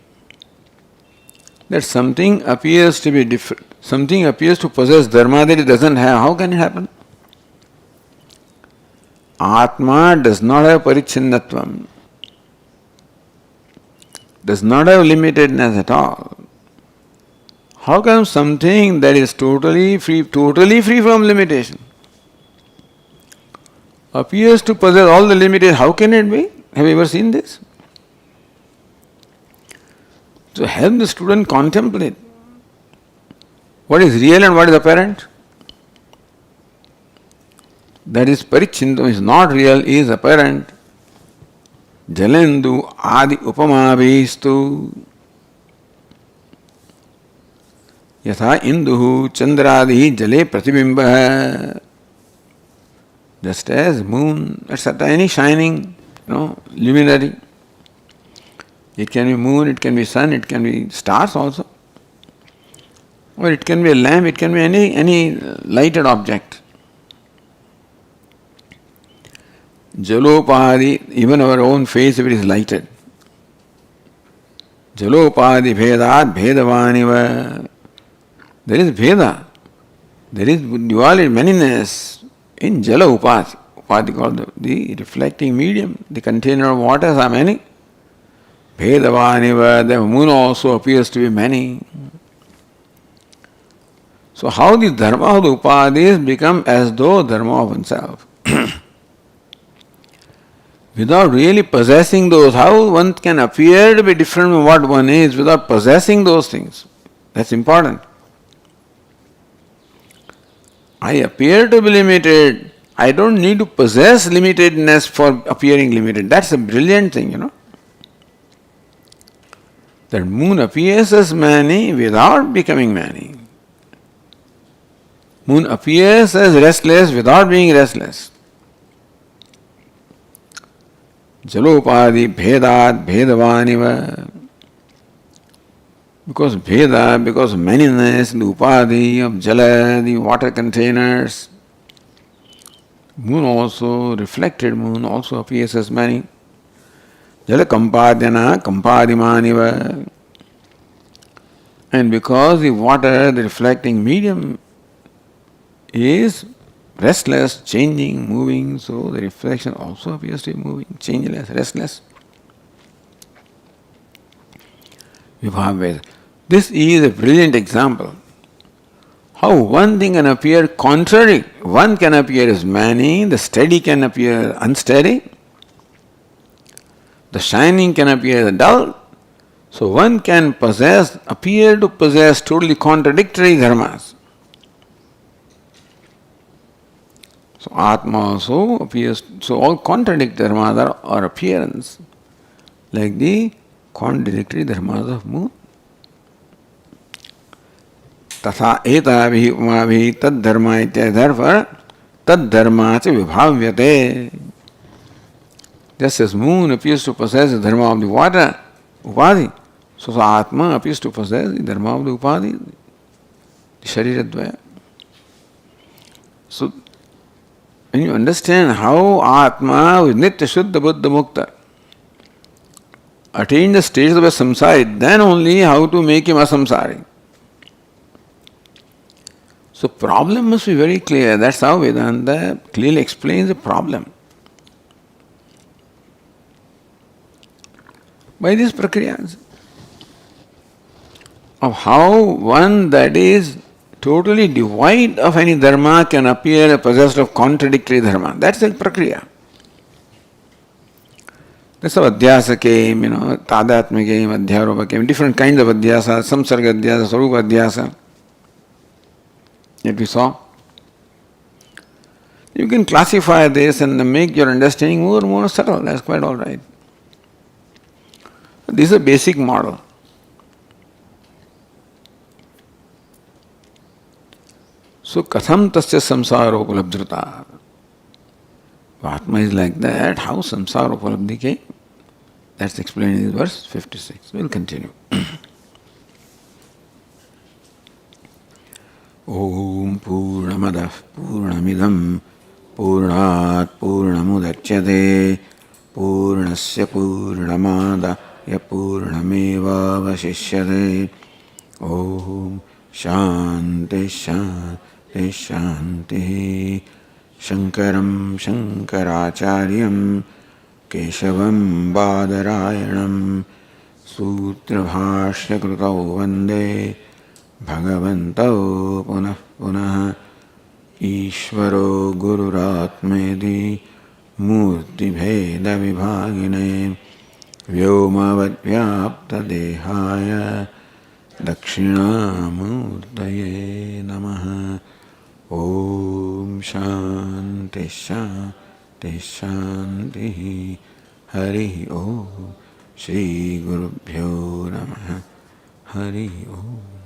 that something appears to be different, something appears to possess dharma that it doesn't have? How can it happen? Atma does not have parichinnatvam, does not have limitedness at all. How come something that is totally free from limitation appears to possess all the limited? How can it be? Have you ever seen this? So help the student contemplate what is real and what is apparent. That is parichintam, is not real, is apparent. Jalendu adi upamabhistu yatha induhu chandradi jale pratibimba. Just as moon, etc., any shining, luminary. It can be moon, it can be sun, it can be stars also. Or it can be a lamp, it can be any lighted object. Jalopadi, even our own face, if it is lighted. Jalopadi bhedat bhedavaniva. There is bheda. There is duality, manyness in jala upadi. Upadi called the reflecting medium, the container of waters are many. Bhedavaniva, the moon also appears to be many. So how the dharma of the upadis become as though dharma of oneself. Without really possessing those, how one can appear to be different from what one is without possessing those things? That's important. I appear to be limited. I don't need to possess limitedness for appearing limited. That's a brilliant thing, That moon appears as many without becoming many. Moon appears as restless without being restless. Jalopadi bhedat bhedavaniva. Because bheda, because of manyness, the upadi of jala, the water containers. Moon also, reflected moon also appears as many. Jala kampadhyana kampadimaniva. And because the water, the reflecting medium, is restless, changing, moving, so the reflection also appears to be moving, changeless, restless. Vibhavya. This is a brilliant example. How one thing can appear contrary. One can appear as many, the steady can appear unsteady, the shining can appear dull. So one can appear to possess totally contradictory dharmas. So Atma also appears, so all contradictory dharmas are appearance, like the contradictory dharmas of moon. Tatha etavihi umavihi tad dharma ityaya, therefore tad dharma cha vibhavyate. Just as moon appears to possess the dharma of the water, upadhi, so Atma appears to possess the dharma of the upadhi, the shariradvaya. So, when you understand how Atma is Nitya Shuddha Buddha Mukta attain the stage of a samsari, then only how to make him a samsari. So problem must be very clear. That's how Vedanta clearly explains the problem. By these prakriyas of how one that is totally devoid of any dharma can appear possessed of contradictory dharma. That's the prakriya. That's how adhyasa came, tadatma came, adhyaropa came, different kinds of adhyasa, samsarga adhyasa, sarupa adhyasa that we saw. You can classify this and make your understanding more subtle. That's quite all right. This is a basic model. So, katham tasya samsara upalabdhrita. Atma is like that. How samsara upalabdhi came? That's explained in verse 56. We'll continue. Om Purnamadah Purnamidam Purnat Purnamudachyate Purnasya Purnamada Purnameva Vasishyate. Om Shanti Shanti Shanti. Shankaram Shankaracharyam Keshavam Badarayanam Sutrabhashya Krutau Vande Bhagavantau Punah Punah Ishvaro Gururatmedi Murti Bheda Vibhagine Vyomavad Vyapta Dehaya Dakshinamurtaye Namaha. Om Shanti Shanti Shanti. Hari Om. Shri Gurubhyo Namaha. Hari Om.